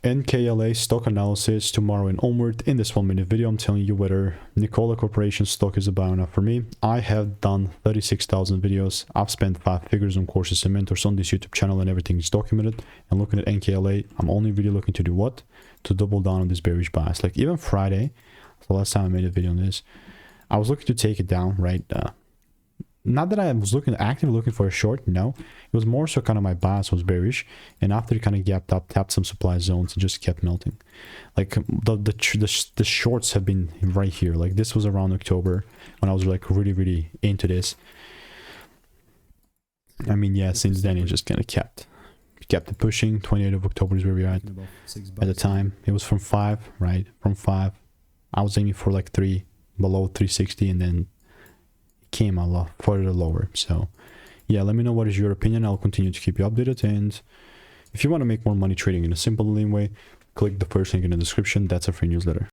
NKLA stock analysis tomorrow and onward. In this 1-minute video, I'm telling you whether Nikola Corporation stock is a buy or not for me. I have done 36,000 videos. I've spent 5 figures on courses and mentors on this YouTube channel, and everything is documented. And looking at NKLA, I'm only really looking to do what? To double down on this bearish bias. Like even Friday, the last time I made a video on this, I was looking to take it down, right? Not that I was actively looking for a short, no. It was more so kind of my bias was bearish, and after it kind of gapped up, tapped some supply zones, and just kept melting. Like the shorts have been right here. Like this was around October when I was like really into this. I mean, yeah, since then it just kind of kept it pushing. 28th of October is where we are at the time. It was from 5, right? From 5, I was aiming for like 3 below 360, and then came a lot further lower. So yeah, let me know what is your opinion. I'll continue to keep you updated, and if you want to make more money trading in a simple lean way, click the first link in the description. That's a free newsletter.